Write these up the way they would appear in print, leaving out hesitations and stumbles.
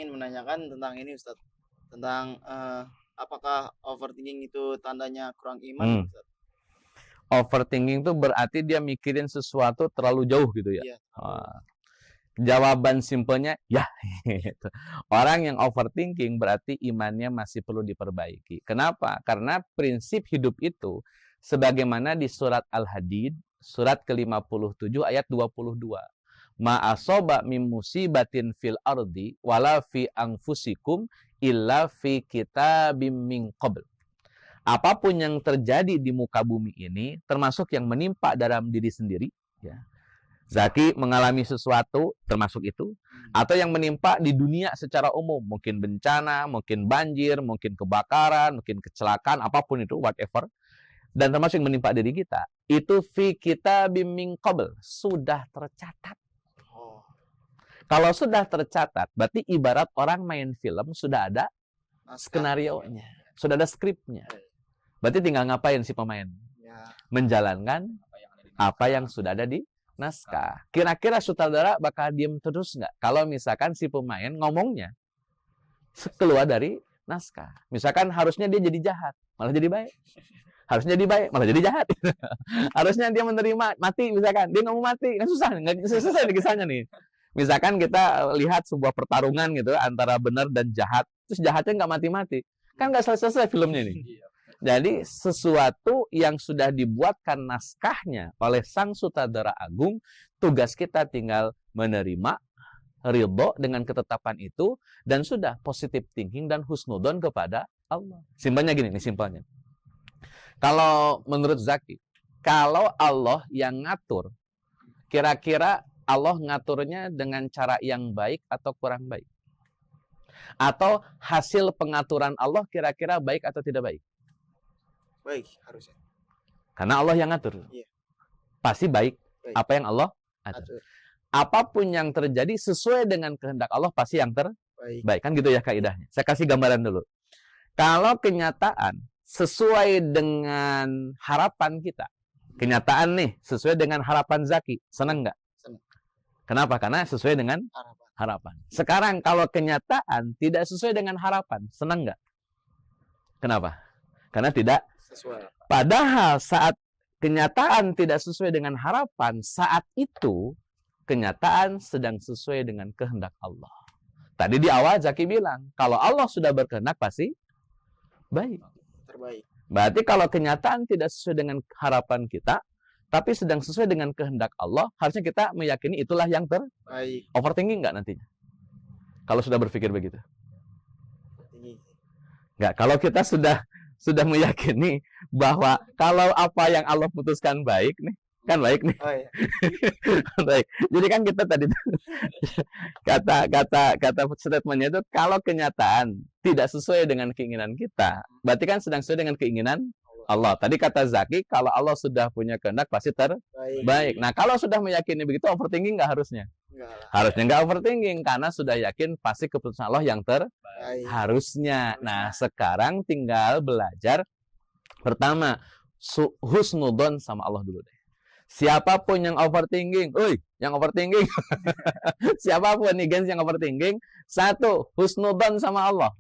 ingin menanyakan tentang ini Ustaz, tentang, apakah overthinking itu tandanya kurang iman, Hmm. Ustaz? Overthinking tuh berarti dia mikirin sesuatu terlalu jauh gitu ya. Iya, Jawaban simpelnya ya. Gitu. Orang yang overthinking berarti imannya masih perlu diperbaiki. Kenapa? Karena prinsip hidup itu sebagaimana di surat Al-Hadid, surat ke-57 ayat 22. Ma asoba min musibatin fil ardi wala fi anfusikum illa fi kitabim min qabl. Apapun yang terjadi di muka bumi ini, termasuk yang menimpa dalam diri sendiri, ya. Zaki mengalami sesuatu, termasuk itu, atau yang menimpa di dunia secara umum, mungkin bencana, mungkin banjir, mungkin kebakaran, mungkin kecelakaan, apapun itu, whatever, dan termasuk yang menimpa diri kita, itu fi kitabim min qabl, sudah tercatat. Oh, Kalau sudah tercatat, berarti ibarat orang main film, sudah ada naskah. skenarionya, sudah ada skripnya. Berarti tinggal ngapain si pemain? Ya, Menjalankan apa yang sudah ada di naskah. Kira-kira sutradara bakal diem terus nggak? Kalau misalkan si pemain ngomongnya keluar dari naskah. Misalkan harusnya dia jadi jahat, malah jadi baik. Harusnya jadi baik, malah jadi jahat. Harusnya dia menerima mati, misalkan dia ngomong mati, kan susah, nggak selesai di kisahnya nih. Misalkan kita lihat sebuah pertarungan gitu antara benar dan jahat, terus jahatnya nggak mati-mati, kan nggak selesai filmnya nih. Jadi sesuatu yang sudah dibuatkan naskahnya oleh sang sutradara agung, tugas kita tinggal menerima, ridho dengan ketetapan itu, dan sudah positive thinking dan husnudon kepada Allah. Simpelnya gini nih, simpelnya. Kalau menurut Zaki, kalau Allah yang ngatur, kira-kira Allah ngaturnya dengan cara yang baik atau kurang baik? Atau hasil pengaturan Allah kira-kira baik atau tidak baik? baik harusnya. Karena Allah yang ngatur. Iya. Pasti baik. Baik. Apa yang Allah atur. Atur. Apapun yang terjadi sesuai dengan kehendak Allah pasti yang Baik. terbaik. Kan gitu ya kaidahnya. Saya kasih gambaran dulu. Kalau kenyataan sesuai dengan harapan kita. Kenyataan nih sesuai dengan harapan Zaki. Senang nggak? Senang. Kenapa? Karena sesuai dengan harapan. Sekarang kalau kenyataan tidak sesuai dengan harapan. Senang nggak? Kenapa? Karena tidak Sesuai. Padahal saat kenyataan tidak sesuai dengan harapan, saat itu kenyataan sedang sesuai dengan kehendak Allah. Tadi di awal Zaki bilang, kalau Allah sudah berkehendak pasti baik. Terbaik. Berarti kalau kenyataan tidak sesuai dengan harapan kita, tapi sedang sesuai dengan kehendak Allah, harusnya kita meyakini itulah yang Baik. overthinking nggak nantinya? Kalau sudah berpikir begitu? Tinggi. Nggak, kalau kita sudah meyakini bahwa kalau apa yang Allah putuskan baik nih, kan baik nih. Oh iya. Baik. Jadi kan kita tadi kata statementnya itu kalau kenyataan tidak sesuai dengan keinginan kita, berarti kan sedang sesuai dengan keinginan Allah. Tadi kata Zaki, kalau Allah sudah punya kehendak pasti terbaik. Nah, kalau sudah meyakini begitu, overthinking nggak harusnya? Enggak lah. Harusnya nggak overthinking karena sudah yakin pasti keputusan Allah yang Baik. harusnya. Nah, sekarang tinggal belajar pertama husnudon sama Allah dulu deh. Siapapun yang overthinking, siapapun nih gens yang overthinking, satu, husnudon sama Allah.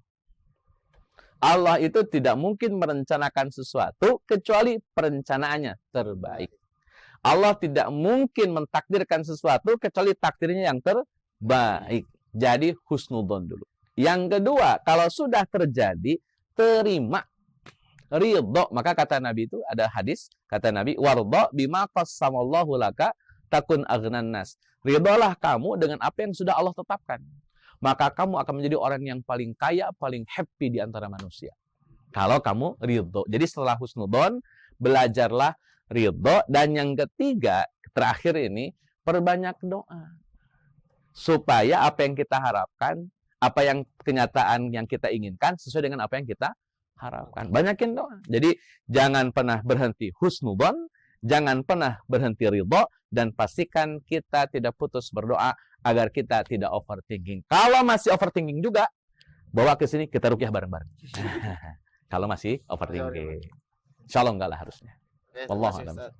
Allah itu tidak mungkin merencanakan sesuatu kecuali perencanaannya terbaik. Allah tidak mungkin mentakdirkan sesuatu kecuali takdirnya yang terbaik. Jadi husnudon dulu. Yang kedua, kalau sudah terjadi, terima. Ridho. Maka kata Nabi itu, ada hadis, kata Nabi, wardho bima qassamallahu laka takun aghnan nas. Ridholah kamu dengan apa yang sudah Allah tetapkan. Maka kamu akan menjadi orang yang paling kaya, paling happy di antara manusia. Kalau kamu ridho. Jadi setelah husnudon, belajarlah ridho. Dan yang ketiga, terakhir ini, perbanyak doa. Supaya apa yang kita harapkan, apa yang kenyataan yang kita inginkan, sesuai dengan apa yang kita harapkan. Banyakin doa. Jadi jangan pernah berhenti husnudon, jangan pernah berhenti ridho, dan pastikan kita tidak putus berdoa agar kita tidak overthinking. Kalau masih overthinking juga, bawa ke sini kita rukyah bareng-bareng. Kalau masih overthinking. Insya Allah enggak lah harusnya. Oke, terima Wallahu kasih, a'lam. Ustaz.